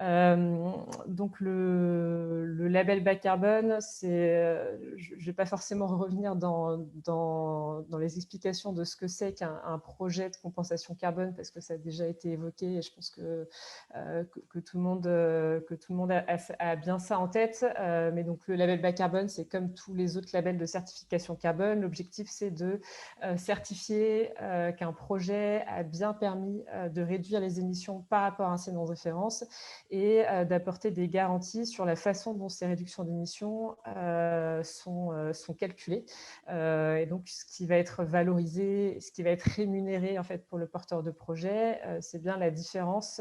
Donc, le label bas carbone, je ne vais pas forcément revenir dans les explications de ce que c'est qu'un projet de compensation carbone, parce que ça a déjà été évoqué et je pense que tout le monde a bien ça en tête. Mais donc, le label bas carbone, c'est comme tous les autres labels de certification carbone. L'objectif, c'est de certifier qu'un projet a bien permis de réduire les émissions par rapport à un seuil de référence et d'apporter des garanties sur la façon dont ces réductions d'émissions sont calculées. Et donc, ce qui va être valorisé, ce qui va être rémunéré en fait, pour le porteur de projet, c'est bien la différence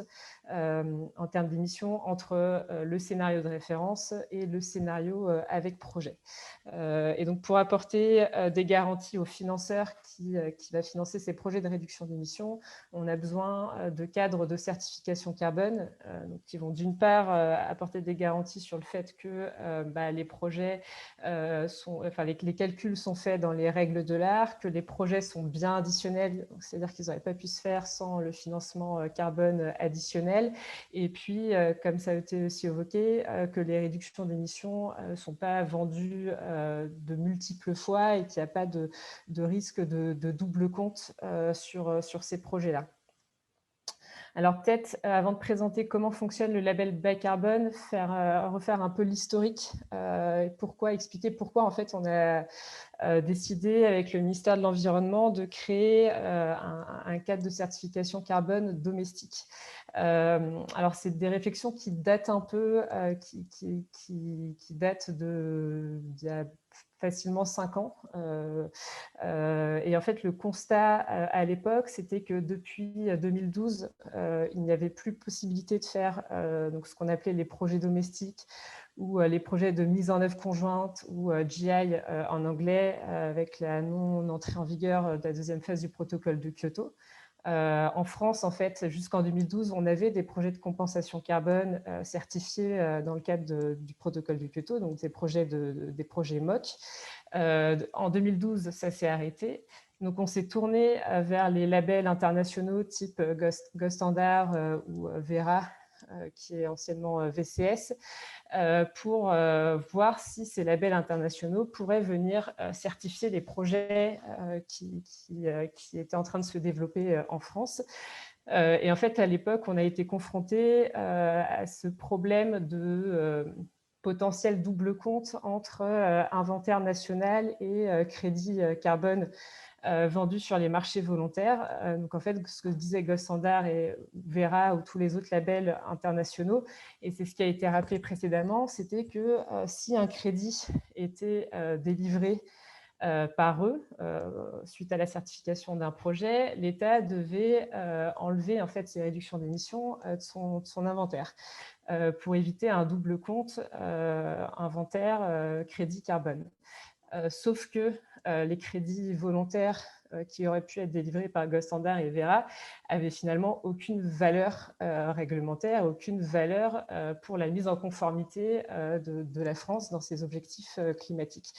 en termes d'émissions entre le scénario de référence et le scénario avec projet. Et donc, pour apporter des garanties aux financeurs qui va financer ces projets de réduction d'émissions, on a besoin de cadres de certification carbone donc, qui vont d'une part apporter des garanties sur le fait que les projets les calculs sont faits dans les règles de l'art, que les projets sont bien additionnels, c'est-à-dire qu'ils n'auraient pas pu se faire sans le financement carbone additionnel. Et puis, comme ça a été aussi évoqué, que les réductions d'émissions ne sont pas vendues de multiples fois et qu'il n'y a pas de risque de double compte sur ces projets-là. Alors peut-être, avant de présenter comment fonctionne le label bas carbone, refaire un peu l'historique, expliquer pourquoi en fait on a décidé avec le ministère de l'Environnement de créer un cadre de certification carbone domestique. Alors c'est des réflexions qui datent un peu, qui datent d'il y a facilement 5 ans. Et en fait, le constat à l'époque, c'était que depuis 2012, il n'y avait plus possibilité de faire donc ce qu'on appelait les projets domestiques ou les projets de mise en œuvre conjointe ou GI en anglais, avec la non-entrée en vigueur de la deuxième phase du protocole de Kyoto. En France, en fait, jusqu'en 2012, on avait des projets de compensation carbone certifiés dans le cadre du protocole de Kyoto, donc des projets MOC. En 2012, ça s'est arrêté. Donc, on s'est tourné vers les labels internationaux type Gostandard ou Vera, qui est anciennement VCS, pour voir si ces labels internationaux pourraient venir certifier les projets qui étaient en train de se développer en France. Et en fait, à l'époque, on a été confronté à ce problème de potentiel double compte entre inventaire national et crédit carbone vendus sur les marchés volontaires. Donc en fait, ce que disait Gostandard et Vera ou tous les autres labels internationaux, et c'est ce qui a été rappelé précédemment, c'était que si un crédit était délivré par eux, suite à la certification d'un projet, l'État devait enlever en fait ces réductions d'émissions de son inventaire pour éviter un double compte inventaire crédit carbone. Sauf que les crédits volontaires qui auraient pu être délivrés par Gostandard et Vera avaient finalement aucune valeur réglementaire, aucune valeur pour la mise en conformité de la France dans ses objectifs climatiques.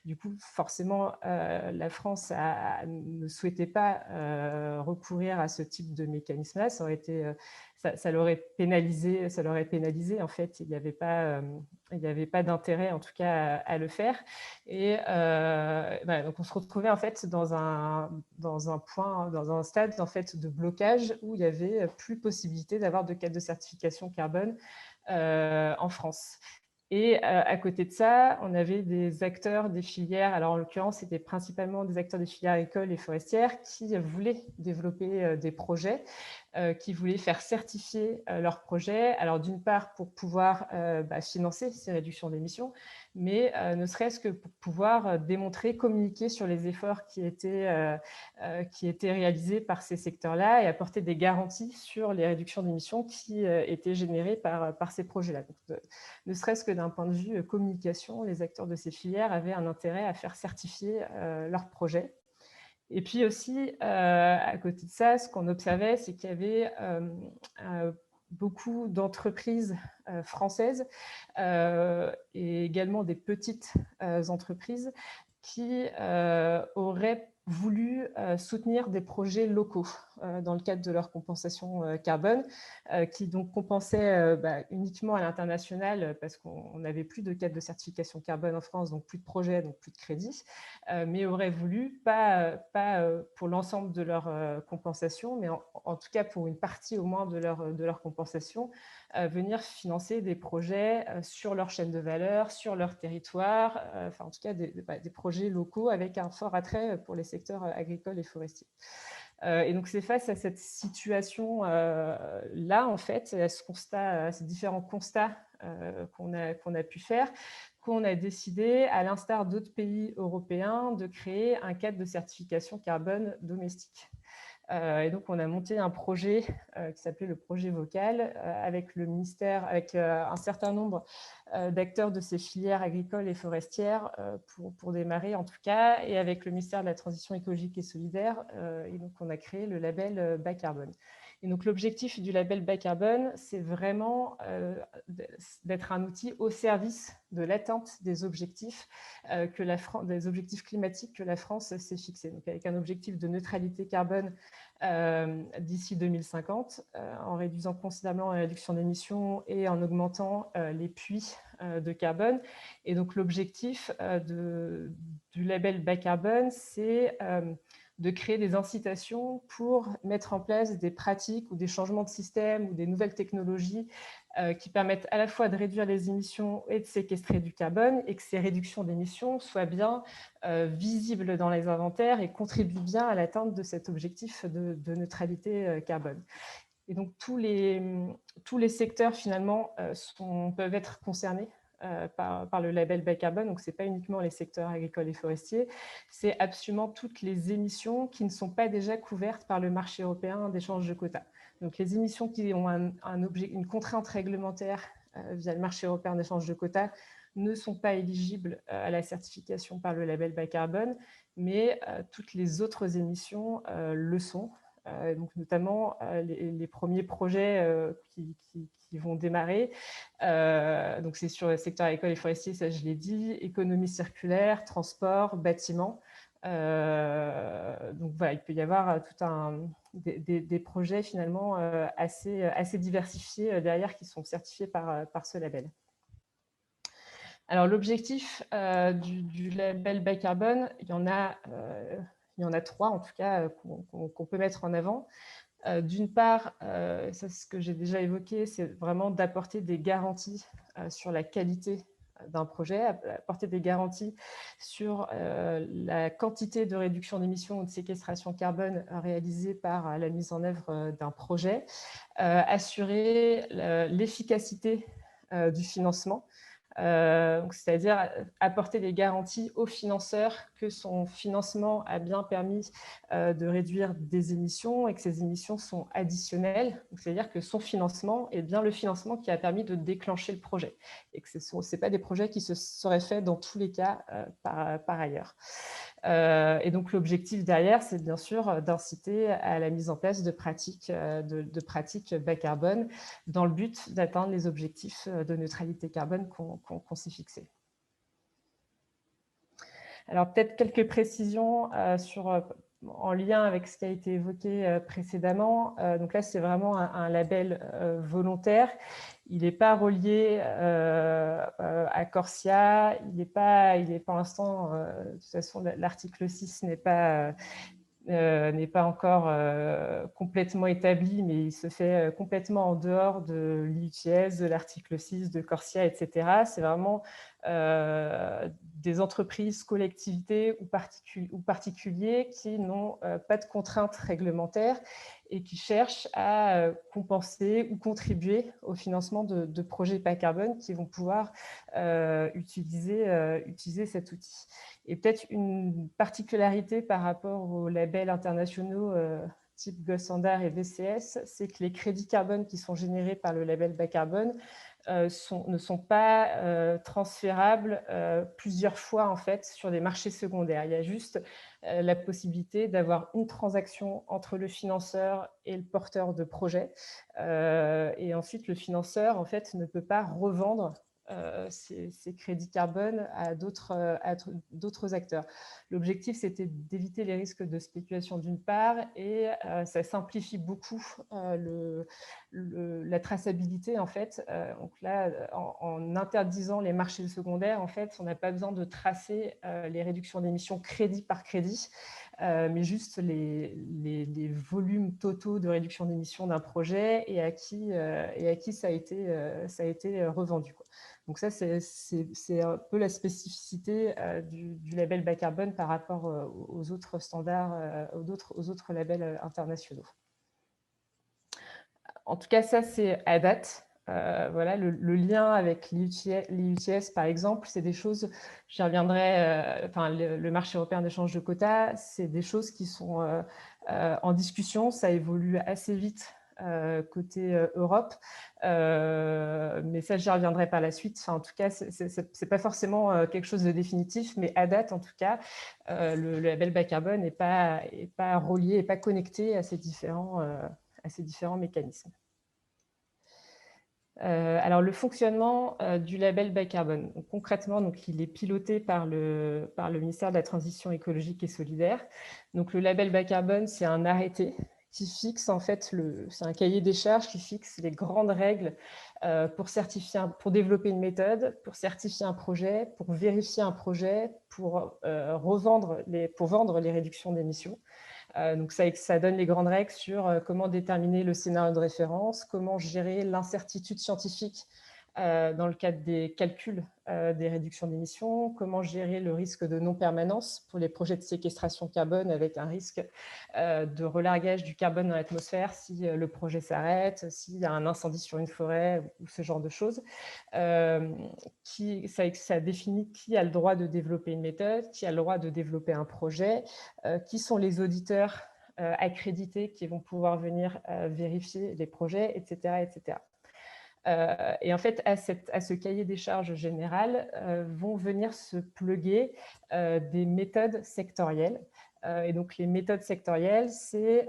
Du coup, forcément, la France ne souhaitait pas recourir à ce type de mécanisme-là. Ça l'aurait pénalisé, en fait. Il n'y avait pas d'intérêt, en tout cas, à le faire. Et donc on se retrouvait en fait dans un stade en fait de blocage où il n'y avait plus possibilité d'avoir de cadre de certification carbone en France. Et à côté de ça, on avait des acteurs des filières, alors en l'occurrence, c'était principalement des acteurs des filières agricoles et forestières qui voulaient développer des projets, qui voulaient faire certifier leurs projets. Alors d'une part, pour pouvoir financer ces réductions d'émissions, mais ne serait-ce que pour pouvoir démontrer, communiquer sur les efforts qui étaient réalisés par ces secteurs-là et apporter des garanties sur les réductions d'émissions qui étaient générées par ces projets-là. Donc, ne serait-ce que d'un point de vue communication, les acteurs de ces filières avaient un intérêt à faire certifier leurs projets. Et puis aussi, à côté de ça, ce qu'on observait, c'est qu'il y avait beaucoup d'entreprises françaises et également des petites entreprises qui auraient voulu soutenir des projets locaux dans le cadre de leur compensation carbone, qui donc compensaient uniquement à l'international parce qu'on n'avait plus de cadre de certification carbone en France, donc plus de projets, donc plus de crédits, mais auraient voulu, pas pour l'ensemble de leur compensation, mais en tout cas pour une partie au moins de leur compensation, venir financer des projets sur leur chaîne de valeur, sur leur territoire, enfin en tout cas des projets locaux avec un fort attrait pour les secteurs agricoles et forestiers. Et donc c'est face à cette situation là en fait, à ce constat, à ces différents constats qu'on a pu faire, qu'on a décidé, à l'instar d'autres pays européens, de créer un cadre de certification carbone domestique. Et donc, on a monté un projet qui s'appelait le projet Vocal avec le ministère, avec un certain nombre d'acteurs de ces filières agricoles et forestières pour démarrer en tout cas, et avec le ministère de la Transition écologique et solidaire. Et donc, on a créé le label bas carbone. Et donc, l'objectif du label bas carbone, c'est vraiment d'être un outil au service de l'atteinte des objectifs, des objectifs climatiques que la France s'est fixés. Donc, avec un objectif de neutralité carbone d'ici 2050, en réduisant considérablement la réduction d'émissions et en augmentant les puits de carbone. Et donc, l'objectif du label bas carbone, c'est de créer des incitations pour mettre en place des pratiques ou des changements de système ou des nouvelles technologies qui permettent à la fois de réduire les émissions et de séquestrer du carbone, et que ces réductions d'émissions soient bien visibles dans les inventaires et contribuent bien à l'atteinte de cet objectif de neutralité carbone. Et donc tous les secteurs finalement peuvent être concernés par le label bas carbone. Donc, ce n'est pas uniquement les secteurs agricoles et forestiers, c'est absolument toutes les émissions qui ne sont pas déjà couvertes par le marché européen d'échange de quotas. Donc, les émissions qui ont une contrainte réglementaire via le marché européen d'échange de quotas ne sont pas éligibles à la certification par le label bas carbone, mais toutes les autres émissions le sont. Donc notamment les premiers projets qui vont démarrer. Donc c'est sur le secteur agricole et forestier, ça je l'ai dit, économie circulaire, transport, bâtiment. Donc voilà, il peut y avoir des projets finalement assez diversifiés derrière qui sont certifiés par ce label. Alors l'objectif du label bas carbone, il y en a 3 en tout cas qu'on peut mettre en avant. D'une part, ça, ce que j'ai déjà évoqué, c'est vraiment d'apporter des garanties sur la qualité d'un projet, apporter des garanties sur la quantité de réduction d'émissions ou de séquestration carbone réalisée par la mise en œuvre d'un projet, assurer l'efficacité du financement. C'est-à-dire apporter des garanties au financeur que son financement a bien permis de réduire des émissions et que ces émissions sont additionnelles. C'est-à-dire que son financement est bien le financement qui a permis de déclencher le projet et que ce n'est pas des projets qui se seraient faits dans tous les cas par ailleurs. Et donc l'objectif derrière, c'est bien sûr d'inciter à la mise en place de pratiques bas carbone dans le but d'atteindre les objectifs de neutralité carbone qu'on s'est fixés. Alors peut-être quelques précisions en lien avec ce qui a été évoqué précédemment. Donc là, c'est vraiment un label volontaire. Il n'est pas relié à Corsia. Il est pour l'instant, de toute façon, l'article 6 n'est pas encore complètement établi, mais il se fait complètement en dehors de l'IUTS, de l'article 6, de Corsia, etc. C'est vraiment des entreprises, collectivités ou particuliers qui n'ont pas de contraintes réglementaires et qui cherchent à compenser ou contribuer au financement de projets bas carbone qui vont pouvoir utiliser cet outil. Et peut-être une particularité par rapport aux labels internationaux type GOS Standard et VCS, c'est que les crédits carbone qui sont générés par le label bas carbone ne sont pas transférables plusieurs fois en fait sur des marchés secondaires. Il y a juste la possibilité d'avoir une transaction entre le financeur et le porteur de projet. Et ensuite, le financeur en fait ne peut pas revendre ces crédits carbone à d'autres acteurs. L'objectif, c'était d'éviter les risques de spéculation d'une part, et ça simplifie beaucoup la traçabilité, en fait. Donc là, en interdisant les marchés secondaires, en fait, on n'a pas besoin de tracer les réductions d'émissions crédit par crédit, mais juste les volumes totaux de réduction d'émissions d'un projet et à qui ça a été revendu, quoi. Donc ça, c'est un peu la spécificité du label bas carbone par rapport aux autres standards, aux autres labels internationaux. En tout cas, ça, c'est à date. Voilà, le lien avec l'IUTS, par exemple, c'est des choses, j'y reviendrai, enfin, le marché européen d'échange de quotas, c'est des choses qui sont en discussion, ça évolue assez vite côté Europe, mais ça, j'y reviendrai par la suite. Enfin, en tout cas, c'est pas forcément quelque chose de définitif, mais à date, en tout cas, le label bas carbone n'est pas relié, n'est pas connecté à ces différents mécanismes. Alors, le fonctionnement du label bas carbone. Donc, concrètement, donc, il est piloté par le ministère de la Transition écologique et solidaire. Donc, le label bas carbone, c'est un arrêté qui fixe, en fait, c'est un cahier des charges qui fixe les grandes règles pour développer une méthode, pour certifier un projet, pour vérifier un projet, pour vendre les réductions d'émissions. Donc ça donne les grandes règles sur comment déterminer le scénario de référence, comment gérer l'incertitude scientifique dans le cadre des calculs des réductions d'émissions, comment gérer le risque de non-permanence pour les projets de séquestration carbone avec un risque de relargage du carbone dans l'atmosphère si le projet s'arrête, s'il y a un incendie sur une forêt ou ce genre de choses. Ça définit qui a le droit de développer une méthode, qui a le droit de développer un projet, qui sont les auditeurs accrédités qui vont pouvoir venir vérifier les projets, etc. etc. Et en fait, à ce cahier des charges général vont venir se pluguer des méthodes sectorielles. Et donc, les méthodes sectorielles, c'est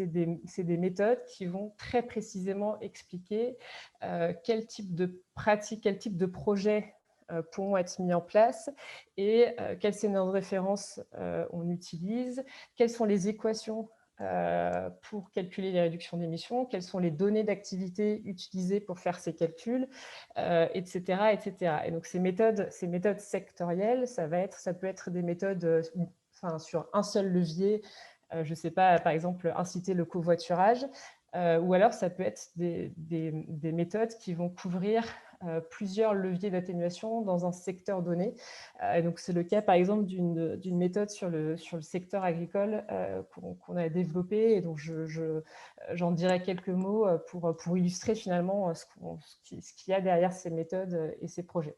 des méthodes qui vont très précisément expliquer quel type de pratique, quel type de projet pourront être mis en place et quel scénario de référence on utilise, quelles sont les équations pour calculer les réductions d'émissions, quelles sont les données d'activité utilisées pour faire ces calculs, etc., etc. Et donc, ces méthodes sectorielles, ça peut être des méthodes sur un seul levier, je ne sais pas, par exemple, inciter le covoiturage, ou alors ça peut être des méthodes qui vont couvrir plusieurs leviers d'atténuation dans un secteur donné. Donc, c'est le cas, par exemple, d'une méthode sur le secteur agricole qu'on a développée et dont j'en dirai quelques mots pour illustrer finalement ce qu'il y a derrière ces méthodes et ces projets.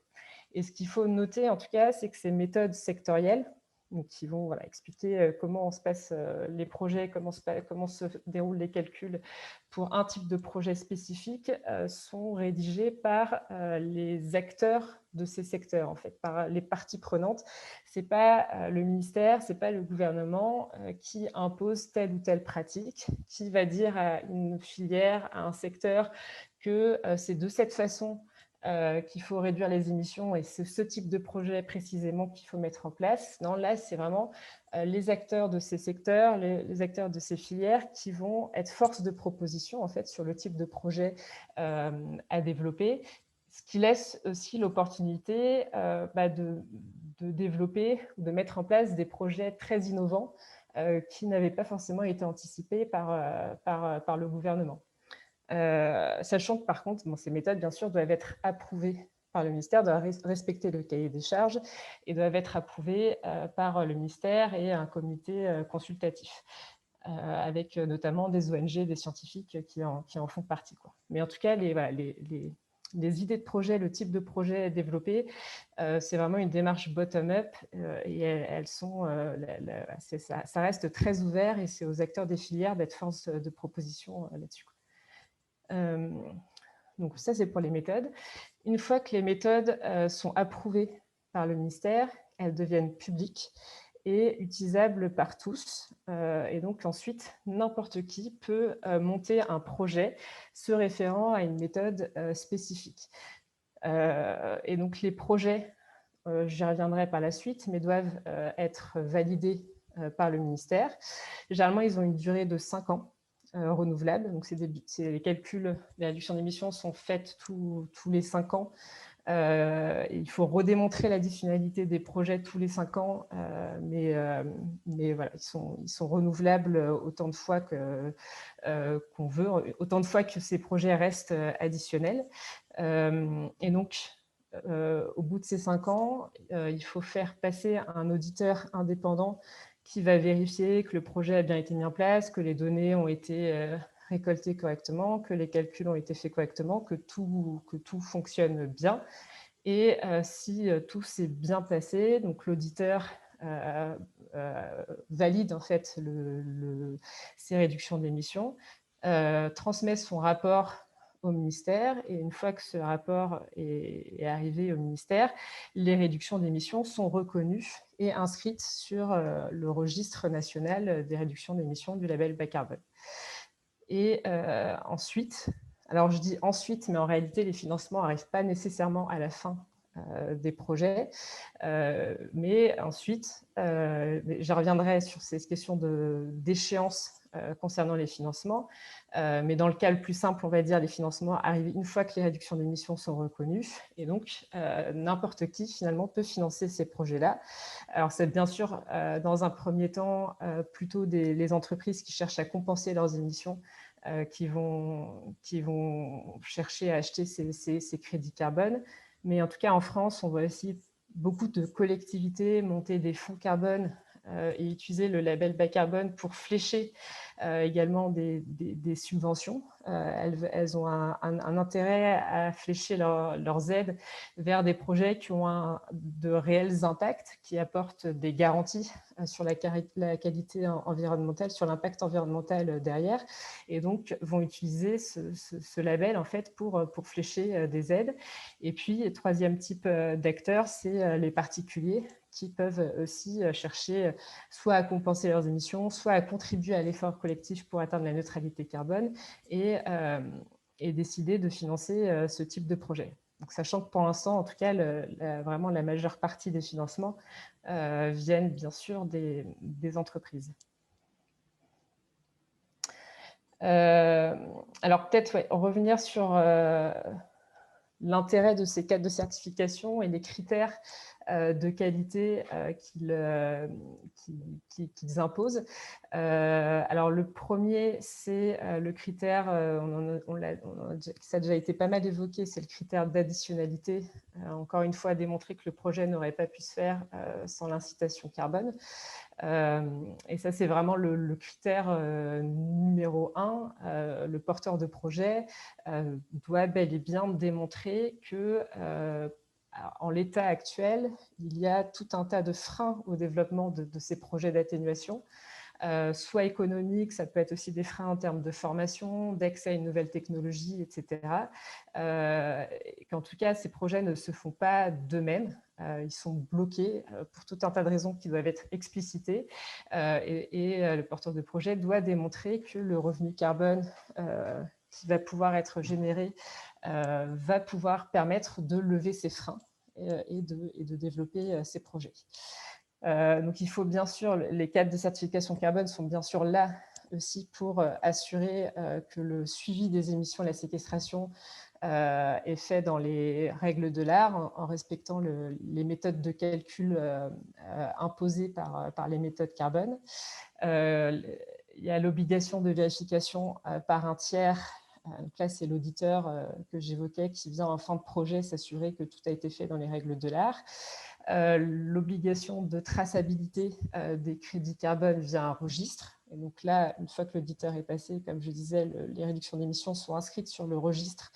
Et ce qu'il faut noter, en tout cas, c'est que ces méthodes sectorielles, donc qui vont expliquer comment se passent les projets, comment se déroulent les calculs pour un type de projet spécifique, sont rédigés par les acteurs de ces secteurs, en fait, par les parties prenantes. Ce n'est pas le ministère, ce n'est pas le gouvernement qui impose telle ou telle pratique, qui va dire à une filière, à un secteur que c'est de cette façon qu'il faut réduire les émissions et c'est ce type de projet précisément qu'il faut mettre en place. Non, là, c'est vraiment les acteurs de ces secteurs, les acteurs de ces filières qui vont être force de proposition en fait sur le type de projet à développer, ce qui laisse aussi l'opportunité de développer ou de mettre en place des projets très innovants qui n'avaient pas forcément été anticipés par le gouvernement. Sachant que par contre, ces méthodes, bien sûr, doivent être approuvées par le ministère, doivent respecter le cahier des charges et doivent être approuvées par le ministère et un comité consultatif, avec notamment des ONG, des scientifiques qui en font partie, quoi. Mais en tout cas, les idées de projet, le type de projet développé, c'est vraiment une démarche bottom-up et elles sont, ça reste très ouvert et c'est aux acteurs des filières d'être force de proposition là-dessus. Donc ça, c'est pour les méthodes. Une fois que les méthodes sont approuvées par le ministère, elles deviennent publiques et utilisables par tous. Et donc ensuite, n'importe qui peut monter un projet se référant à une méthode spécifique. Et donc les projets, j'y reviendrai par la suite, mais doivent être validés par le ministère. Généralement, ils ont une durée de 5 ans renouvelable. Donc, les calculs, les réductions d'émissions sont faites tous les 5 ans. Il faut redémontrer l'additionnalité des projets tous les 5 ans, mais voilà, ils sont renouvelables autant de fois qu'on veut, autant de fois que ces projets restent additionnels. Et donc, au bout de ces 5 ans, il faut faire passer un auditeur indépendant qui va vérifier que le projet a bien été mis en place, que les données ont été récoltées correctement, que les calculs ont été faits correctement, que tout fonctionne bien. Et si tout s'est bien passé, donc l'auditeur valide en fait ces réductions d'émissions, transmet son rapport au ministère, et une fois que ce rapport est arrivé au ministère, les réductions d'émissions sont reconnues et inscrites sur le registre national des réductions d'émissions du label bas carbone. Et ensuite, alors je dis ensuite, mais en réalité, les financements n'arrivent pas nécessairement à la fin des projets. Mais ensuite, je reviendrai sur ces questions d'échéance concernant les financements. Mais dans le cas le plus simple, on va dire, les financements arrivent une fois que les réductions d'émissions sont reconnues. Et donc, n'importe qui, finalement, peut financer ces projets-là. Alors, c'est bien sûr, dans un premier temps, plutôt les entreprises qui cherchent à compenser leurs émissions qui vont chercher à acheter ces crédits carbone. Mais en tout cas, en France, on voit aussi beaucoup de collectivités monter des fonds carbone et utiliser le label bas carbone pour flécher également des subventions. Elles ont un intérêt à flécher leurs aides vers des projets qui ont de réels impacts, qui apportent des garanties sur la qualité environnementale, sur l'impact environnemental derrière, et donc vont utiliser ce label en fait pour flécher des aides. Et puis, le troisième type d'acteurs, c'est les particuliers qui peuvent aussi chercher soit à compenser leurs émissions, soit à contribuer à l'effort collectif pour atteindre la neutralité carbone et décider de financer ce type de projet. Donc, sachant que pour l'instant, en tout cas, vraiment la majeure partie des financements viennent bien sûr des entreprises. Alors peut-être revenir sur l'intérêt de ces cadres de certification et les critères de qualité qu'ils imposent. Alors le premier, c'est le critère, ça a déjà été pas mal évoqué, c'est le critère d'additionnalité. Encore une fois, démontrer que le projet n'aurait pas pu se faire sans l'incitation carbone. Et ça, c'est vraiment le critère numéro 1. Le porteur de projet doit bel et bien démontrer que en l'état actuel, il y a tout un tas de freins au développement de ces projets d'atténuation, soit économiques, ça peut être aussi des freins en termes de formation, d'accès à une nouvelle technologie, etc. Et qu'en tout cas, ces projets ne se font pas d'eux-mêmes. Ils sont bloqués pour tout un tas de raisons qui doivent être explicitées. Et le porteur de projet doit démontrer que le revenu carbone qui va pouvoir être généré va pouvoir permettre de lever ces freins et de développer ces projets. Donc, il faut bien sûr, les cadres de certification carbone sont bien sûr là aussi pour assurer que le suivi des émissions et la séquestration est fait dans les règles de l'art, en respectant les méthodes de calcul imposées par les méthodes carbone. Il y a l'obligation de vérification par un tiers. Donc là, c'est l'auditeur que j'évoquais qui vient en fin de projet s'assurer que tout a été fait dans les règles de l'art. L'obligation de traçabilité des crédits carbone via un registre. Et donc là, une fois que l'auditeur est passé, comme je disais, les réductions d'émissions sont inscrites sur le registre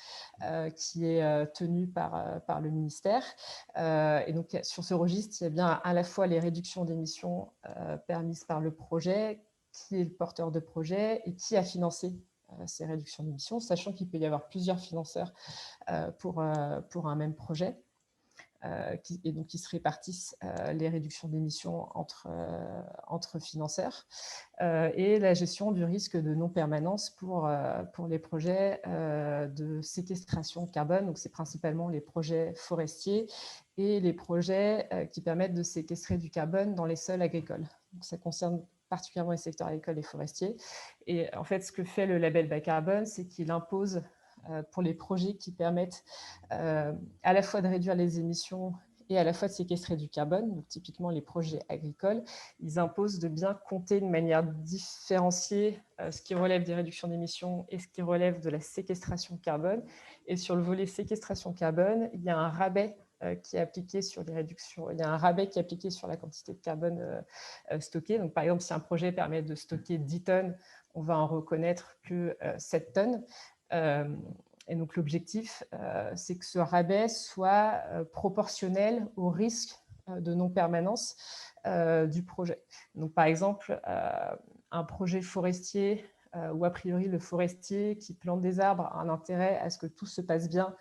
qui est tenu par le ministère. Et donc sur ce registre, il y a bien à la fois les réductions d'émissions permises par le projet, qui est le porteur de projet et qui a financé ces réductions d'émissions, sachant qu'il peut y avoir plusieurs financeurs pour un même projet. et donc qui se répartissent les réductions d'émissions entre financeurs, et la gestion du risque de non-permanence pour les projets de séquestration carbone. Donc, c'est principalement les projets forestiers et les projets qui permettent de séquestrer du carbone dans les sols agricoles. Donc, ça concerne particulièrement les secteurs agricoles et forestiers. Et en fait, ce que fait le label bas carbone, c'est qu'il impose pour les projets qui permettent à la fois de réduire les émissions et à la fois de séquestrer du carbone, donc typiquement les projets agricoles, ils imposent de bien compter de manière différenciée ce qui relève des réductions d'émissions et ce qui relève de la séquestration carbone. Et sur le volet séquestration carbone, il y a un rabais qui est appliqué sur les réductions, il y a un rabais qui est appliqué sur la quantité de carbone stockée. Donc, par exemple, si un projet permet de stocker 10 tonnes, on va en reconnaître que 7 tonnes. Et donc, l'objectif, c'est que ce rabais soit proportionnel au risque de non-permanence du projet. Donc, par exemple, un projet forestier où, a priori, le forestier qui plante des arbres a un intérêt à ce que tout se passe bien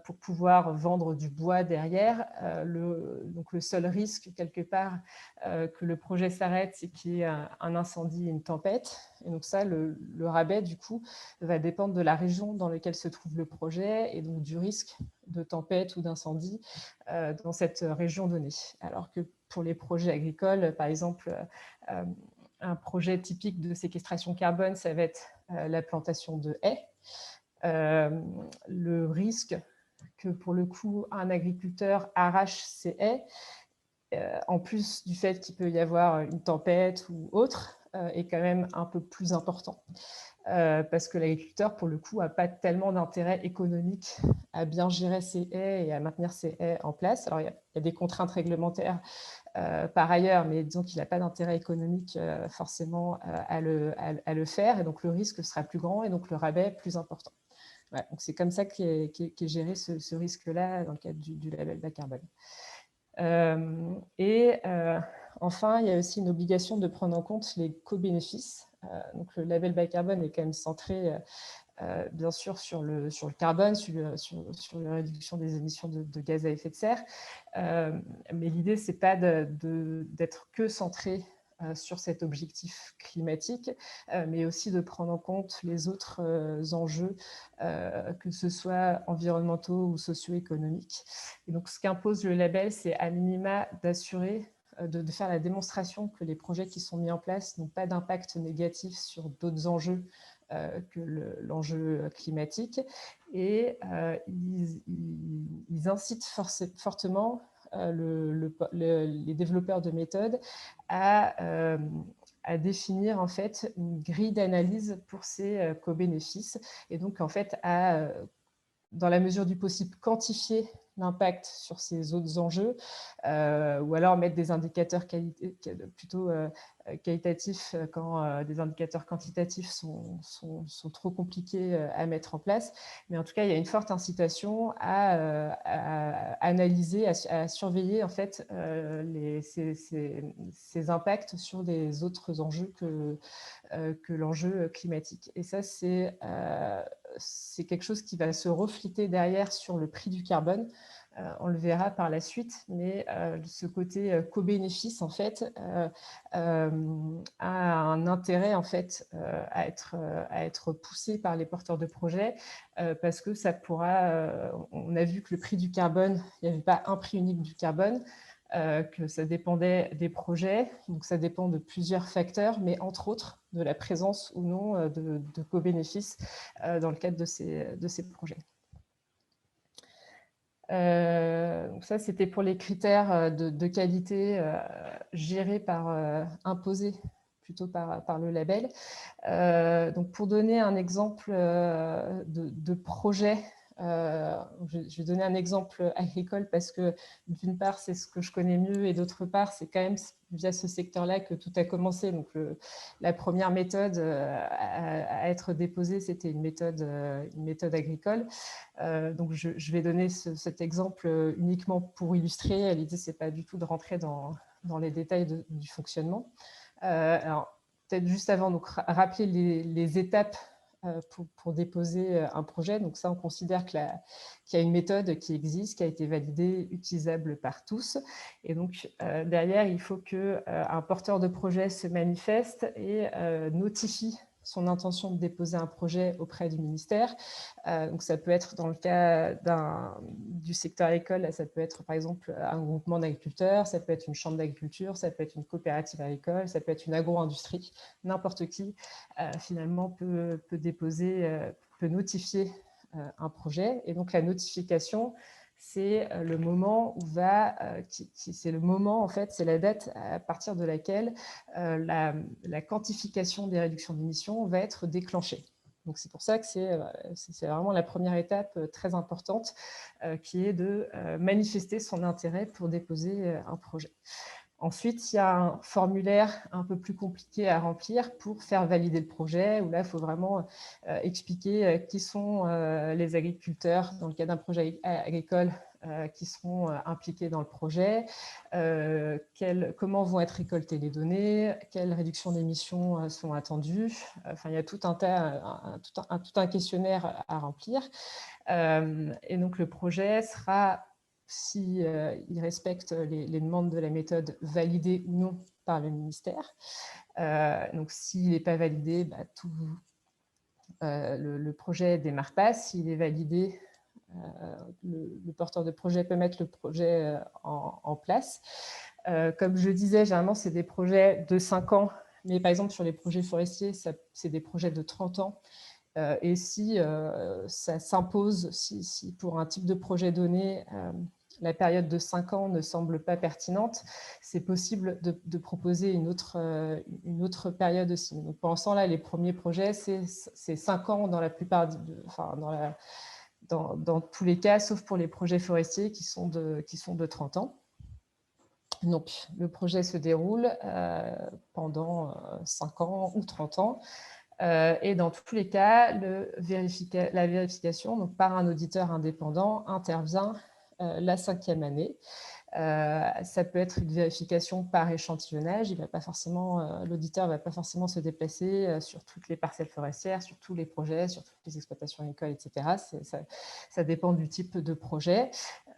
pour pouvoir vendre du bois derrière. Donc, le seul risque, quelque part, que le projet s'arrête, c'est qu'il y ait un incendie, une tempête. Et donc ça, le rabais, du coup, va dépendre de la région dans laquelle se trouve le projet et donc du risque de tempête ou d'incendie dans cette région donnée. Alors que pour les projets agricoles, par exemple, un projet typique de séquestration carbone, ça va être la plantation de haies. Le risque que, pour le coup, un agriculteur arrache ses haies, en plus du fait qu'il peut y avoir une tempête ou autre, est quand même un peu plus important. Parce que l'agriculteur, pour le coup, n'a pas tellement d'intérêt économique à bien gérer ses haies et à maintenir ses haies en place. Alors, il y a des contraintes réglementaires par ailleurs, mais disons qu'il n'a pas d'intérêt économique forcément à le faire, et donc le risque sera plus grand et donc le rabais plus important. Ouais, donc c'est comme ça qu'est géré ce risque-là dans le cadre du label bas carbone. Enfin, il y a aussi une obligation de prendre en compte les co-bénéfices. Donc le label bas carbone est quand même centré bien sûr sur le carbone, sur la réduction des émissions de gaz à effet de serre. Mais l'idée, ce n'est pas d'être que centré sur cet objectif climatique, mais aussi de prendre en compte les autres enjeux, que ce soit environnementaux ou socio-économiques. Et donc, ce qu'impose le label, c'est à minima d'assurer de faire la démonstration que les projets qui sont mis en place n'ont pas d'impact négatif sur d'autres enjeux que l'enjeu climatique. Et ils incitent fortement les développeurs de méthodes à définir en fait une grille d'analyse pour ces co-bénéfices, et donc en fait à, dans la mesure du possible, quantifier l'impact sur ces autres enjeux, ou alors mettre des indicateurs plutôt qualitatifs quand des indicateurs quantitatifs sont trop compliqués à mettre en place. Mais en tout cas, il y a une forte incitation à analyser, à surveiller en fait ces impacts sur des autres enjeux que l'enjeu climatique. Et ça, c'est quelque chose qui va se refléter derrière sur le prix du carbone. On le verra par la suite, mais ce côté co-bénéfice, en fait, a un intérêt, en fait, à être poussé par les porteurs de projets, parce que ça pourra... on a vu que le prix du carbone, il n'y avait pas un prix unique du carbone, que ça dépendait des projets, donc ça dépend de plusieurs facteurs, mais entre autres de la présence ou non de co-bénéfices dans le cadre de ces projets. Donc ça, c'était pour les critères de qualité gérés imposés plutôt par le label. Donc pour donner un exemple de projet, je vais donner un exemple agricole parce que d'une part, c'est ce que je connais mieux, et d'autre part, c'est quand même via ce secteur-là que tout a commencé. Donc la première méthode à être déposée, c'était une méthode agricole. Donc je vais donner cet exemple uniquement pour illustrer. L'idée, c'est pas du tout de rentrer dans les détails du fonctionnement. Alors peut-être juste avant, donc rappeler les étapes pour déposer un projet. Donc ça, on considère qu'il y a une méthode qui existe, qui a été validée, utilisable par tous. Et donc, derrière, il faut qu'un porteur de projet se manifeste et notifie son intention de déposer un projet auprès du ministère. Donc, ça peut être dans le cas du secteur agricole, ça peut être par exemple un groupement d'agriculteurs, ça peut être une chambre d'agriculture, ça peut être une coopérative agricole, ça peut être une agro-industrie. N'importe qui, finalement, peut déposer, peut notifier un projet. Et donc, la notification, c'est le moment où c'est le moment, en fait, c'est la date à partir de laquelle la quantification des réductions d'émissions va être déclenchée. Donc, c'est pour ça que c'est vraiment la première étape très importante qui est de manifester son intérêt pour déposer un projet. Ensuite, il y a un formulaire un peu plus compliqué à remplir pour faire valider le projet, où là, il faut vraiment expliquer qui sont les agriculteurs, dans le cas d'un projet agricole, qui seront impliqués dans le projet, comment vont être récoltées les données, quelles réductions d'émissions sont attendues. Enfin, il y a tout un questionnaire à remplir. Et donc, le projet sera, si il respecte les demandes de la méthode, validé ou non par le ministère. Donc, s'il n'est pas validé, le projet ne démarre pas. S'il est validé, le porteur de projet peut mettre le projet en place. Comme je disais, généralement, c'est des projets de 5 ans, mais par exemple, sur les projets forestiers, c'est des projets de 30 ans. Et si ça s'impose, si pour un type de projet donné, la période de 5 ans ne semble pas pertinente, c'est possible de proposer une autre période aussi. Donc, pour l'instant, là, les premiers projets, c'est 5 ans dans la plupart, dans tous les cas, sauf pour les projets forestiers qui sont de 30 ans. Donc, le projet se déroule pendant 5 ans ou 30 ans. Et dans tous les cas, la vérification donc, par un auditeur indépendant intervient la 5e année. Ça peut être une vérification par échantillonnage. L'auditeur ne va pas forcément se déplacer sur toutes les parcelles forestières, sur tous les projets, sur toutes les exploitations agricoles, etc. Ça dépend du type de projet.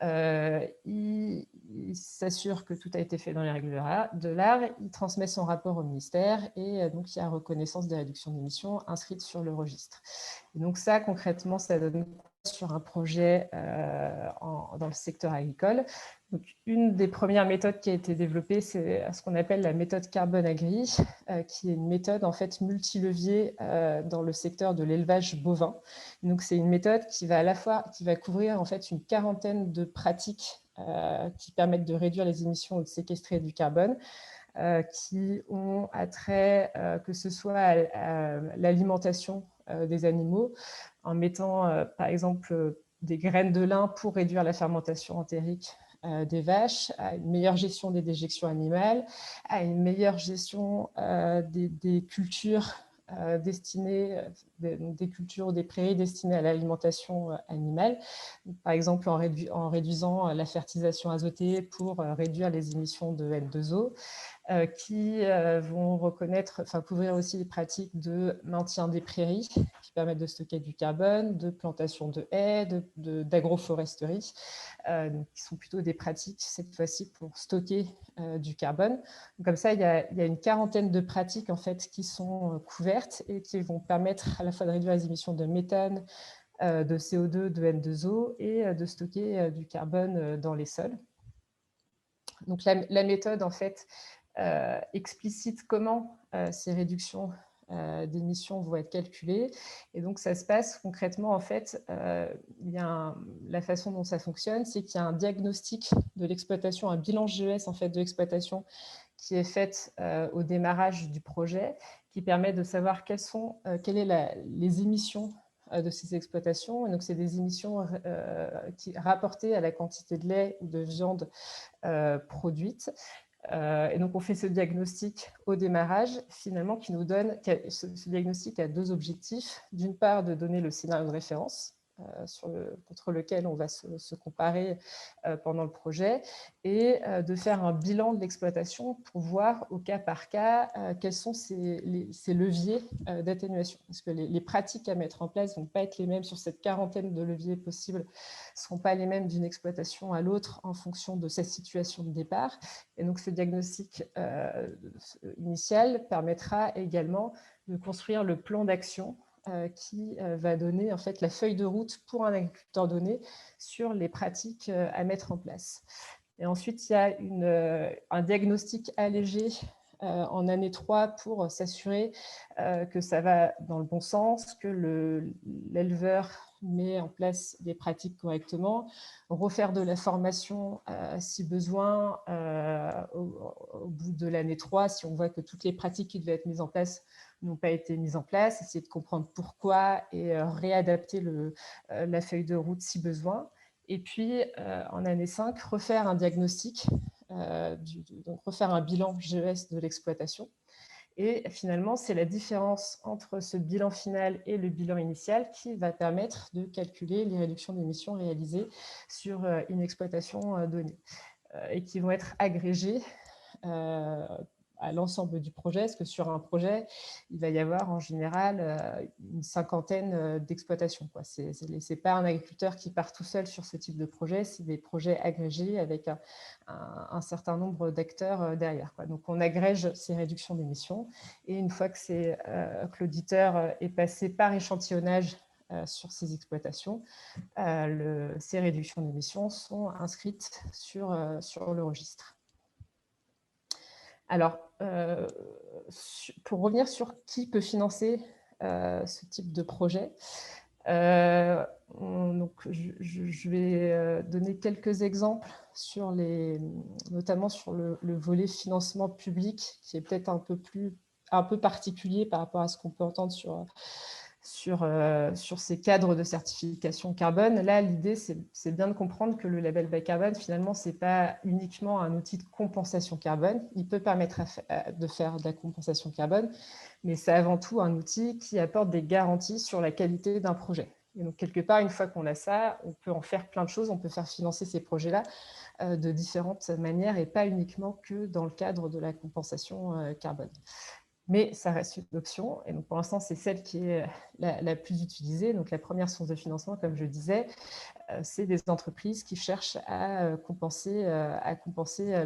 Il s'assure que tout a été fait dans les règles de l'art. Il transmet son rapport au ministère et donc il y a reconnaissance des réductions d'émissions inscrites sur le registre. Et donc ça, concrètement, ça donne sur un projet dans le secteur agricole. Donc, une des premières méthodes qui a été développée, c'est ce qu'on appelle la méthode Carbone Agri, qui est une méthode en fait multilevier dans le secteur de l'élevage bovin. Donc, c'est une méthode qui va couvrir en fait une quarantaine de pratiques qui permettent de réduire les émissions ou de séquestrer du carbone, qui ont attrait que ce soit à l'alimentation des animaux, en mettant par exemple des graines de lin pour réduire la fermentation entérique des vaches, à une meilleure gestion des déjections animales, à une meilleure gestion des cultures destinées, des cultures ou des prairies destinées à l'alimentation animale, par exemple en réduisant la fertilisation azotée pour réduire les émissions de N2O, qui vont couvrir aussi les pratiques de maintien des prairies qui permettent de stocker du carbone, de plantation de haies, d'agroforesterie, qui sont plutôt des pratiques cette fois-ci pour stocker du carbone. Donc, comme ça, il y a une quarantaine de pratiques en fait qui sont couvertes et qui vont permettre à la fois de réduire les émissions de méthane, de CO2, de N2O et de stocker du carbone dans les sols. Donc la méthode en fait explicite comment ces réductions d'émissions vont être calculées. Et donc, ça se passe concrètement, en fait, la façon dont ça fonctionne, c'est qu'il y a un diagnostic de l'exploitation, un bilan GES en fait, de l'exploitation qui est fait au démarrage du projet, qui permet de savoir quelles sont les émissions de ces exploitations. Et donc, c'est des émissions rapportées à la quantité de lait ou de viande produite. Et donc, on fait ce diagnostic au démarrage, finalement, ce diagnostic a 2 objectifs. D'une part, de donner le scénario de référence contre lequel on va se comparer pendant le projet, et de faire un bilan de l'exploitation pour voir au cas par cas quels sont ces leviers d'atténuation. Parce que les pratiques à mettre en place ne vont pas être les mêmes sur cette quarantaine de leviers possibles, ne seront pas les mêmes d'une exploitation à l'autre en fonction de sa situation de départ. Et donc ce diagnostic initial permettra également de construire le plan d'action qui va donner en fait la feuille de route pour un agriculteur donné sur les pratiques à mettre en place. Et ensuite, il y a un diagnostic allégé en année 3 pour s'assurer que ça va dans le bon sens, que l'éleveur met en place les pratiques correctement, refaire de la formation si besoin au bout de l'année 3, si on voit que toutes les pratiques qui devaient être mises en place n'ont pas été mises en place, essayer de comprendre pourquoi et réadapter la feuille de route si besoin. Et puis, en année 5, refaire un diagnostic, donc refaire un bilan GES de l'exploitation. Et finalement, c'est la différence entre ce bilan final et le bilan initial qui va permettre de calculer les réductions d'émissions réalisées sur une exploitation donnée et qui vont être agrégées à l'ensemble du projet, parce que sur un projet, il va y avoir en général une cinquantaine d'exploitations. Ce n'est pas un agriculteur qui part tout seul sur ce type de projet, c'est des projets agrégés avec un certain nombre d'acteurs derrière. Donc on agrège ces réductions d'émissions, et une fois que l'auditeur est passé par échantillonnage sur ces exploitations, ces réductions d'émissions sont inscrites sur le registre. Alors, pour revenir sur qui peut financer ce type de projet, donc je vais donner quelques exemples notamment sur le volet financement public, qui est peut-être un peu particulier par rapport à ce qu'on peut entendre sur ces cadres de certification carbone. Là, l'idée, c'est bien de comprendre que le label bas carbone, finalement, ce n'est pas uniquement un outil de compensation carbone. Il peut permettre de faire de la compensation carbone, mais c'est avant tout un outil qui apporte des garanties sur la qualité d'un projet. Et donc, quelque part, une fois qu'on a ça, on peut en faire plein de choses. On peut faire financer ces projets-là de différentes manières et pas uniquement que dans le cadre de la compensation carbone. Mais ça reste une option. Et donc, pour l'instant, c'est celle qui est la plus utilisée. Donc, la première source de financement, comme je disais, c'est des entreprises qui cherchent à compenser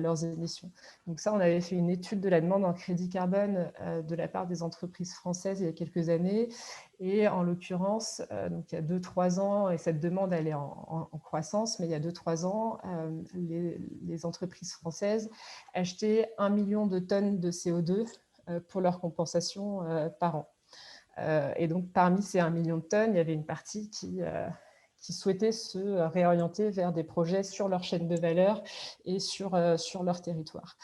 leurs émissions. Donc ça, on avait fait une étude de la demande en crédit carbone de la part des entreprises françaises il y a quelques années. Et en l'occurrence, donc il y a 2-3 ans, et cette demande, elle est en croissance, mais il y a 2-3 ans, les entreprises françaises achetaient 1 million de tonnes de CO2 pour leur compensation par an. Et donc, parmi ces 1 million de tonnes, il y avait une partie qui souhaitaient se réorienter vers des projets sur leur chaîne de valeur et sur leur territoire.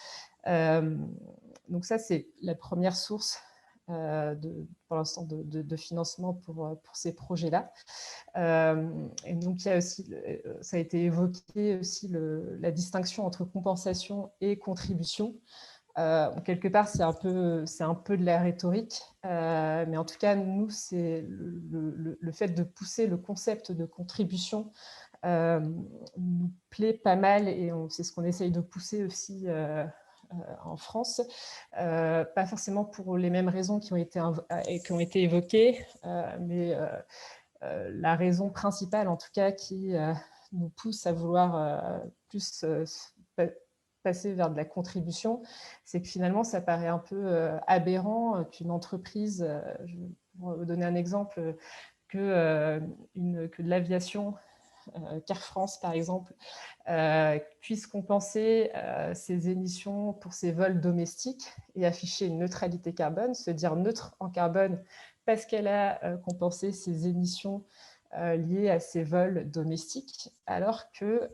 Donc ça, c'est la première source pour l'instant de financement pour ces projets-là. Et donc, il y a aussi, ça a été évoqué aussi, la distinction entre compensation et contribution. Quelque part, c'est un peu de la rhétorique, mais en tout cas, nous, c'est le fait de pousser le concept de contribution nous plaît pas mal, et c'est ce qu'on essaye de pousser aussi en France, pas forcément pour les mêmes raisons qui ont été évoquées, mais la raison principale, en tout cas, qui nous pousse à vouloir plus passer vers de la contribution, c'est que finalement, ça paraît un peu aberrant qu'une entreprise, pour vous donner un exemple, que de l'aviation, Air France par exemple, puisse compenser ses émissions pour ses vols domestiques et afficher une neutralité carbone, se dire neutre en carbone parce qu'elle a compensé ses émissions liées à ses vols domestiques, alors que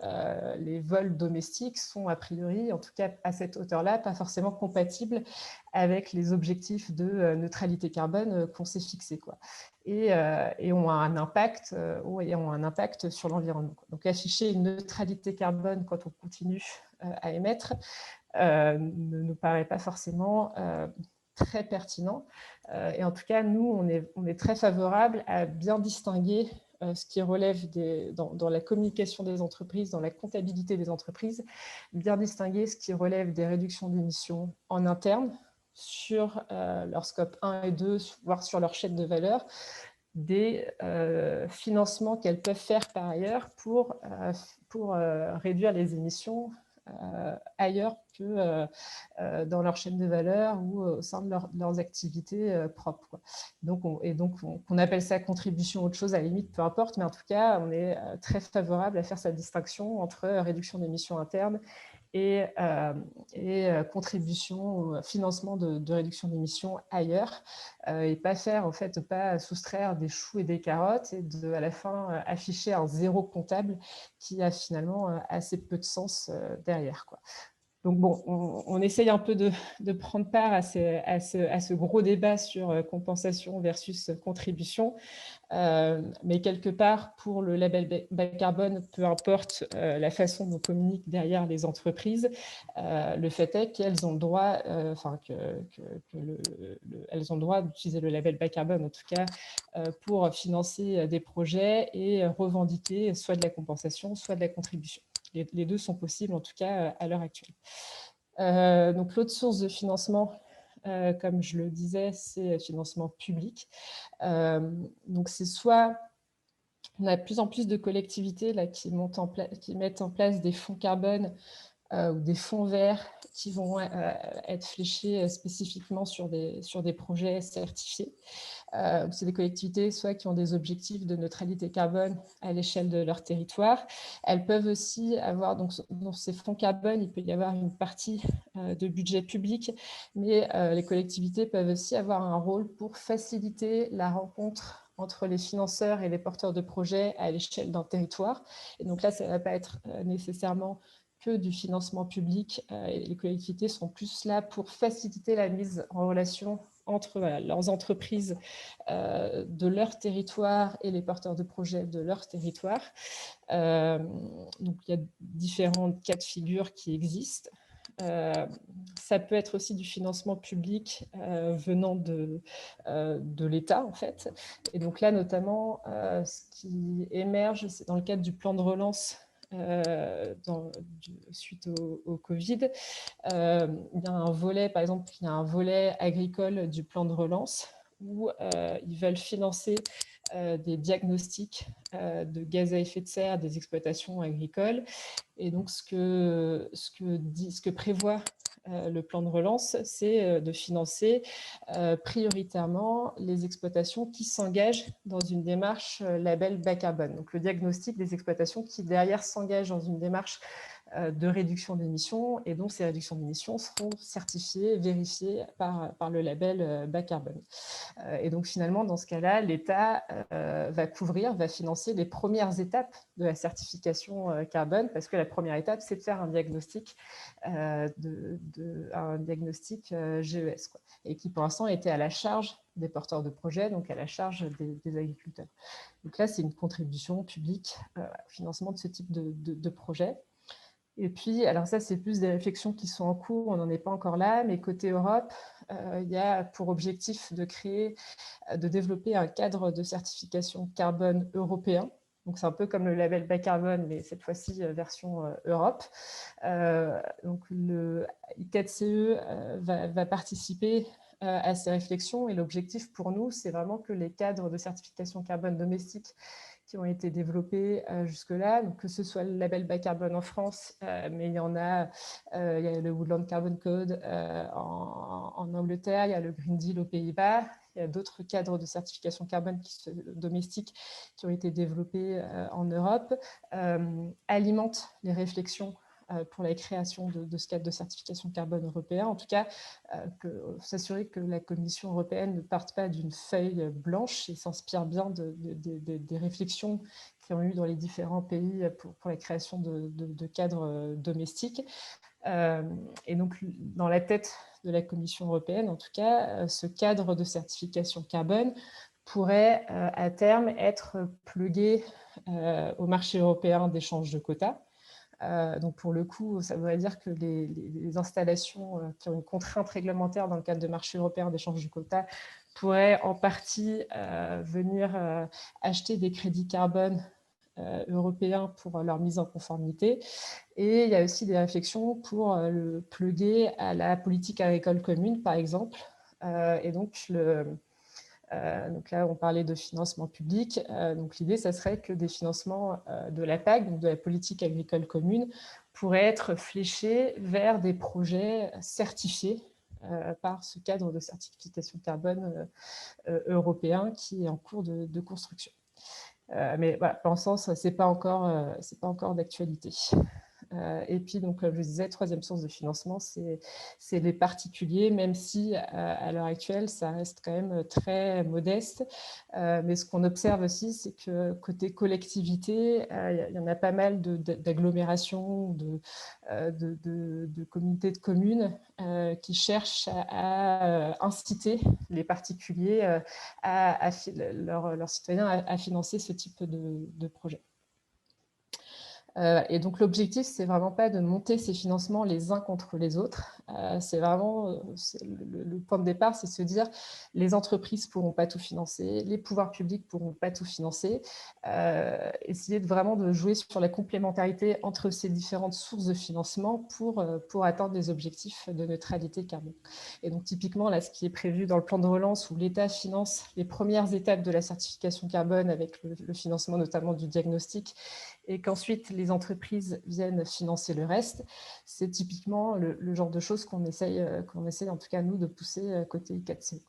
les vols domestiques sont a priori, en tout cas à cette hauteur-là, pas forcément compatibles avec les objectifs de neutralité carbone qu'on s'est fixés, quoi. Et ont un impact sur l'environnement. Donc afficher une neutralité carbone quand on continue à émettre ne nous paraît pas forcément très pertinent. Et en tout cas, nous, on est très favorable à bien distinguer ce qui relève dans la communication des entreprises, dans la comptabilité des entreprises, bien distinguer ce qui relève des réductions d'émissions en interne sur leur scope 1 et 2, voire sur leur chaîne de valeur, des financements qu'elles peuvent faire par ailleurs pour réduire les émissions ailleurs que dans leur chaîne de valeur ou au sein de leurs activités propres, quoi. Donc, on appelle ça contribution autre chose, à la limite, peu importe, mais en tout cas, on est très favorable à faire cette distinction entre réduction d'émissions internes et contribution au financement de réduction d'émissions ailleurs, et pas faire, en fait, pas soustraire des choux et des carottes et à la fin afficher un zéro comptable qui a finalement assez peu de sens derrière, quoi. Donc bon, on essaye un peu de prendre part à ce gros débat sur compensation versus contribution. Mais quelque part, pour le label bas carbone, peu importe la façon dont communiquent derrière les entreprises, le fait est qu'elles ont le droit, elles ont le droit d'utiliser le label bas carbone, en tout cas, pour financer des projets et revendiquer soit de la compensation, soit de la contribution. Les deux sont possibles, en tout cas, à l'heure actuelle. Donc, l'autre source de financement, comme je le disais, c'est le financement public. Donc, c'est soit on a de plus en plus de collectivités là, qui mettent en place des fonds carbone ou des fonds verts qui vont être fléchés spécifiquement sur des projets certifiés. C'est des collectivités soit qui ont des objectifs de neutralité carbone à l'échelle de leur territoire. Elles peuvent aussi avoir, donc dans ces fonds carbone, il peut y avoir une partie de budget public, mais les collectivités peuvent aussi avoir un rôle pour faciliter la rencontre entre les financeurs et les porteurs de projets à l'échelle d'un territoire. Et donc là, ça ne va pas être nécessairement que du financement public. Et les collectivités sont plus là pour faciliter la mise en relation entre leurs entreprises de leur territoire et les porteurs de projets de leur territoire. Donc, il y a différents cas de figure qui existent. Ça peut être aussi du financement public venant de l'État, en fait. Et donc là, notamment, ce qui émerge, c'est dans le cadre du plan de relance suite au Covid. Il y a un volet, par exemple, il y a un volet agricole du plan de relance où ils veulent financer des diagnostics de gaz à effet de serre des exploitations agricoles. Et donc, ce que prévoit le plan de relance, c'est de financer prioritairement les exploitations qui s'engagent dans une démarche label bas carbone. Donc, le diagnostic des exploitations qui, derrière, s'engagent dans une démarche de réduction d'émissions, et donc ces réductions d'émissions seront certifiées, vérifiées par le label bas carbone. Et donc finalement, dans ce cas-là, l'État va financer les premières étapes de la certification carbone, parce que la première étape, c'est de faire un diagnostic, GES, quoi, et qui pour l'instant était à la charge des porteurs de projets, donc à la charge des agriculteurs. Donc là, c'est une contribution publique au financement de ce type de projet. Et puis, alors ça, c'est plus des réflexions qui sont en cours, on n'en est pas encore là, mais côté Europe, il y a pour objectif de développer un cadre de certification carbone européen. Donc, c'est un peu comme le label bas carbone, mais cette fois-ci, version Europe. Donc, le I4CE va participer à ces réflexions, et l'objectif pour nous, c'est vraiment que les cadres de certification carbone domestique qui ont été développés jusque-là, donc que ce soit le label bas carbone en France, mais il y a le Woodland Carbon Code en Angleterre, il y a le Green Deal aux Pays-Bas, il y a d'autres cadres de certification carbone domestique qui ont été développés en Europe, alimentent les réflexions pour la création de ce cadre de certification carbone européen. En tout cas, s'assurer que la Commission européenne ne parte pas d'une feuille blanche et s'inspire bien des réflexions qui ont eu dans les différents pays pour la création de cadres domestiques. Et donc, dans la tête de la Commission européenne, en tout cas, ce cadre de certification carbone pourrait à terme être plugué au marché européen d'échange de quotas. Donc, pour le coup, ça voudrait dire que les installations qui ont une contrainte réglementaire dans le cadre de marché européen d'échange de quotas pourraient en partie venir acheter des crédits carbone européens pour leur mise en conformité. Et il y a aussi des réflexions pour le plugger à la politique agricole commune, par exemple. Et donc, donc là, on parlait de financement public. Donc l'idée, ça serait que des financements de la PAC, donc de la politique agricole commune, pourraient être fléchés vers des projets certifiés par ce cadre de certification carbone européen qui est en cours de construction. Mais voilà, pour l'instant, ce n'est pas encore d'actualité. Et puis, donc, comme je disais, troisième source de financement, c'est les particuliers, même si à l'heure actuelle, ça reste quand même très modeste. Mais ce qu'on observe aussi, c'est que côté collectivité, il y en a pas mal d'agglomérations, de communautés de communes qui cherchent à inciter les particuliers, leurs citoyens, à financer ce type de projet. Et donc l'objectif, c'est vraiment pas de monter ces financements les uns contre les autres. C'est vraiment le point de départ, c'est se dire les entreprises pourront pas tout financer, les pouvoirs publics pourront pas tout financer. Essayer vraiment de jouer sur la complémentarité entre ces différentes sources de financement pour atteindre les objectifs de neutralité carbone. Et donc typiquement là, ce qui est prévu dans le plan de relance où l'État finance les premières étapes de la certification carbone avec le financement notamment du diagnostic, et qu'ensuite les entreprises viennent financer le reste, c'est typiquement le genre de choses qu'on essaye en tout cas nous de pousser côté I4CE.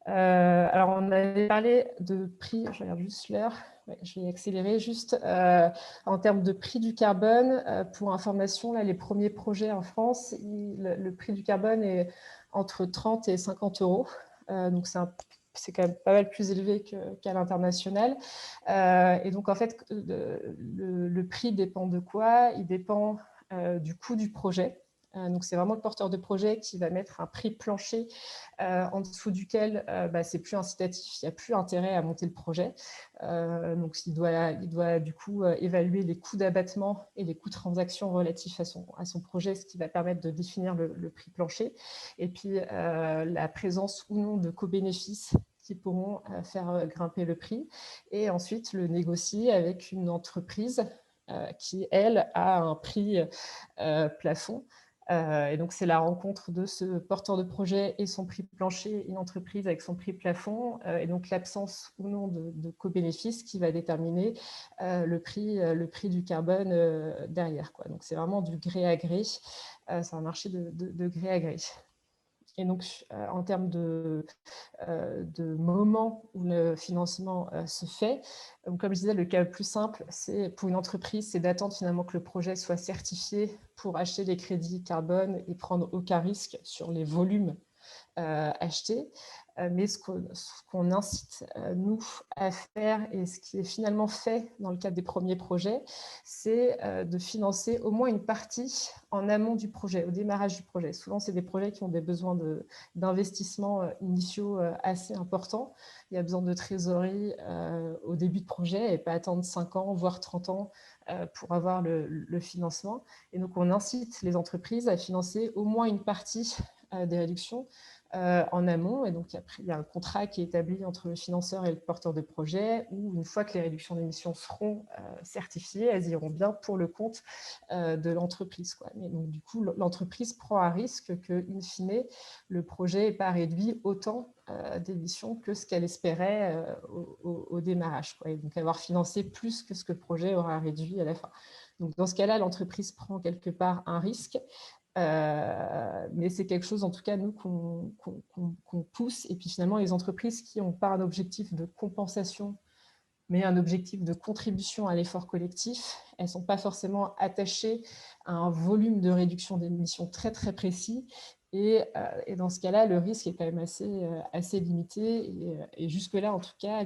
Alors on avait parlé de prix, je regarde juste l'heure, ouais, je vais accélérer juste en termes de prix du carbone. Pour information, là, les premiers projets en France, le prix du carbone est entre 30 et 50 euros. Donc c'est quand même pas mal plus élevé qu'à l'international. Et donc, en fait, le prix dépend de quoi? Il dépend du coût du projet. Donc, c'est vraiment le porteur de projet qui va mettre un prix plancher en dessous duquel c'est plus incitatif, il n'y a plus intérêt à monter le projet. Donc, il doit du coup évaluer les coûts d'abattement et les coûts de transaction relatifs à son projet, ce qui va permettre de définir le prix plancher. Et puis, la présence ou non de co-bénéfices qui pourront faire grimper le prix. Et ensuite, le négocier avec une entreprise qui, elle, a un prix plafond. Et donc, c'est la rencontre de ce porteur de projet et son prix plancher, une entreprise avec son prix plafond, et donc l'absence ou non de co-bénéfice qui va déterminer le prix du carbone derrière, quoi. Donc, c'est vraiment du gré à gré. C'est un marché de gré à gré. Et donc, en termes de moment où le financement se fait, donc, comme je disais, le cas le plus simple, c'est pour une entreprise, c'est d'attendre finalement que le projet soit certifié pour acheter les crédits carbone et prendre aucun risque sur les volumes achetés. Mais ce qu'on incite, nous, à faire, et ce qui est finalement fait dans le cadre des premiers projets, c'est de financer au moins une partie en amont du projet, au démarrage du projet. Souvent, c'est des projets qui ont des besoins d'investissements initiaux assez importants. Il y a besoin de trésorerie au début de projet et pas attendre 5 ans, voire 30 ans pour avoir le financement. Et donc, on incite les entreprises à financer au moins une partie des réductions en amont. Et donc, il y a un contrat qui est établi entre le financeur et le porteur de projet, où une fois que les réductions d'émissions seront certifiées, elles iront bien pour le compte de l'entreprise, quoi. Mais donc, du coup, l'entreprise prend un risque que, in fine, le projet n'est pas réduit autant d'émissions que ce qu'elle espérait au démarrage, quoi. Et donc, avoir financé plus que ce que le projet aura réduit à la fin. Donc, dans ce cas-là, l'entreprise prend quelque part un risque. Mais c'est quelque chose, en tout cas, nous, qu'on pousse. Et puis finalement, les entreprises qui n'ont pas un objectif de compensation, mais un objectif de contribution à l'effort collectif, elles ne sont pas forcément attachées à un volume de réduction d'émissions très, très précis. Et dans ce cas-là, le risque est quand même assez limité. Et jusque-là, en tout cas,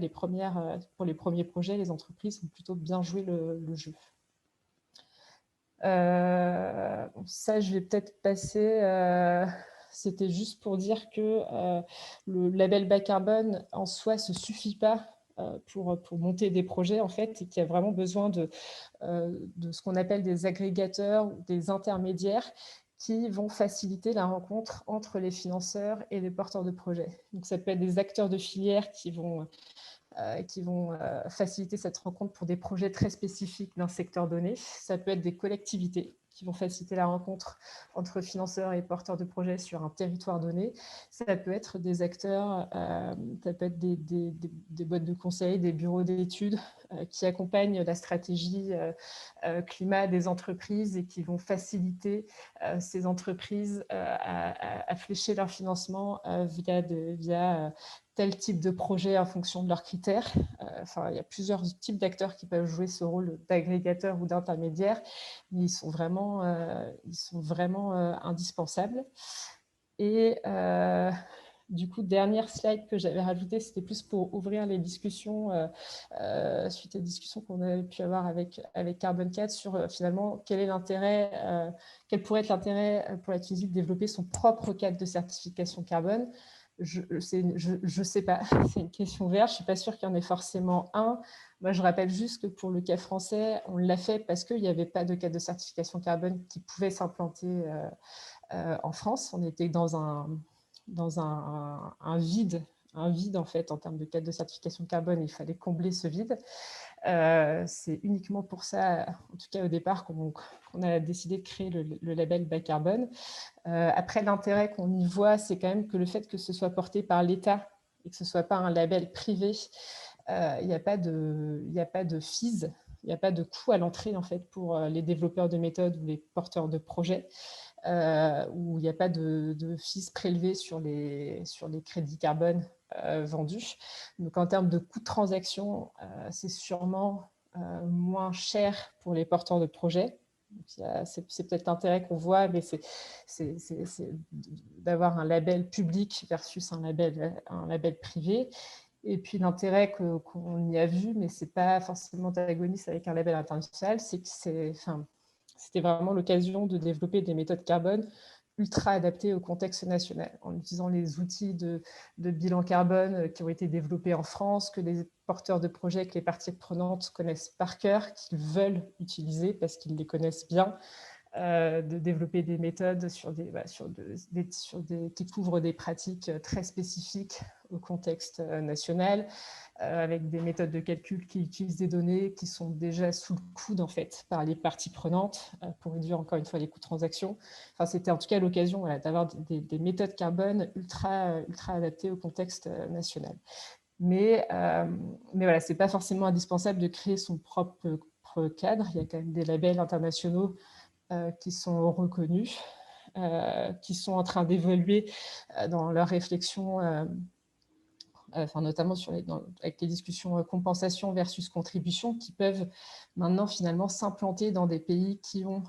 pour les premiers projets, les entreprises ont plutôt bien joué le jeu. Ça, je vais peut-être passer. C'était juste pour dire que le label bas carbone en soi ne se suffit pas pour monter des projets, en fait, et qu'il y a vraiment besoin de ce qu'on appelle des agrégateurs ou des intermédiaires qui vont faciliter la rencontre entre les financeurs et les porteurs de projets. Donc, ça peut être des acteurs de filière qui vont faciliter cette rencontre pour des projets très spécifiques d'un secteur donné. Ça peut être des collectivités qui vont faciliter la rencontre entre financeurs et porteurs de projets sur un territoire donné. Ça peut être des acteurs, ça peut être des boîtes de conseil, des bureaux d'études qui accompagnent la stratégie climat des entreprises et qui vont faciliter ces entreprises à flécher leur financement via tel type de projet en fonction de leurs critères. Enfin, il y a plusieurs types d'acteurs qui peuvent jouer ce rôle d'agrégateur ou d'intermédiaire, mais ils sont vraiment indispensables. Et du coup, dernière slide que j'avais rajoutée, c'était plus pour ouvrir les discussions suite aux discussions qu'on avait pu avoir avec Carbon 4 sur finalement quel pourrait être l'intérêt pour la Tunisie de développer son propre cadre de certification carbone. Je ne sais pas, c'est une question verte, je ne suis pas sûre qu'il y en ait forcément un. Moi, je rappelle juste que pour le cas français, on l'a fait parce qu'il n'y avait pas de cadre de certification carbone qui pouvait s'implanter en France. On était dans un vide en fait en termes de cadre de certification carbone. Il fallait combler ce vide. C'est uniquement pour ça, en tout cas au départ, qu'on a décidé de créer le label bas carbone. Après, l'intérêt qu'on y voit, c'est quand même que le fait que ce soit porté par l'État et que ce ne soit pas un label privé, il n'y a pas de fees, il n'y a pas de coût à l'entrée en fait, pour les développeurs de méthodes ou les porteurs de projets, où il n'y a pas de fees prélevés sur les crédits carbone vendus. Donc, en termes de coût de transaction, c'est sûrement moins cher pour les porteurs de projets. C'est peut-être l'intérêt qu'on voit, mais c'est d'avoir un label public versus un label privé. Et puis l'intérêt qu'on y a vu, mais ce n'est pas forcément antagoniste avec un label international, c'est que c'était vraiment l'occasion de développer des méthodes carbone ultra adaptées au contexte national, en utilisant les outils de bilan carbone qui ont été développés en France, que les porteurs de projets, que les parties prenantes connaissent par cœur, qu'ils veulent utiliser parce qu'ils les connaissent bien, de développer des méthodes qui couvrent des pratiques très spécifiques au contexte national, avec des méthodes de calcul qui utilisent des données qui sont déjà sous le coude en fait, par les parties prenantes pour réduire encore une fois les coûts de transaction. Enfin, c'était en tout cas l'occasion d'avoir des méthodes carbone ultra adaptées au contexte national. Mais voilà, ce n'est pas forcément indispensable de créer son propre cadre. Il y a quand même des labels internationaux qui sont reconnus, qui sont en train d'évoluer dans leur réflexion, notamment avec les discussions compensation versus contribution, qui peuvent maintenant finalement s'implanter dans des pays qui ont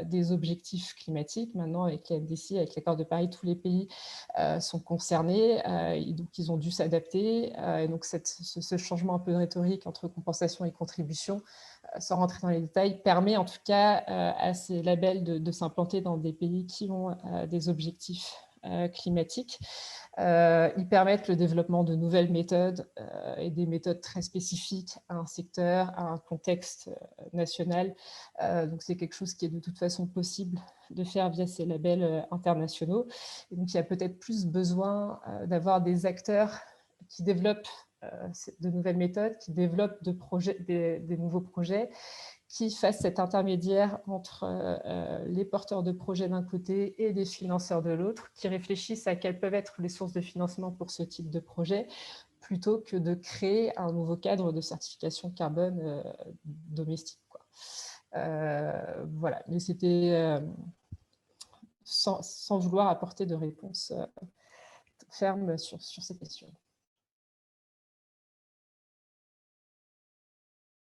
des objectifs climatiques. Maintenant, avec la NDC, avec l'accord de Paris, tous les pays sont concernés, et donc ils ont dû s'adapter. Et donc ce changement un peu de rhétorique entre compensation et contribution, sans rentrer dans les détails, permet en tout cas à ces labels de s'implanter dans des pays qui ont des objectifs climatiques. Ils permettent le développement de nouvelles méthodes et des méthodes très spécifiques à un secteur, à un contexte national. Donc, c'est quelque chose qui est de toute façon possible de faire via ces labels internationaux. Et donc, il y a peut-être plus besoin d'avoir des acteurs qui développent de nouvelles méthodes, qui développent des nouveaux projets, qui fassent cet intermédiaire entre les porteurs de projets d'un côté et les financeurs de l'autre, qui réfléchissent à quelles peuvent être les sources de financement pour ce type de projet, plutôt que de créer un nouveau cadre de certification carbone domestique, quoi. Voilà, mais c'était sans vouloir apporter de réponse ferme sur ces questions.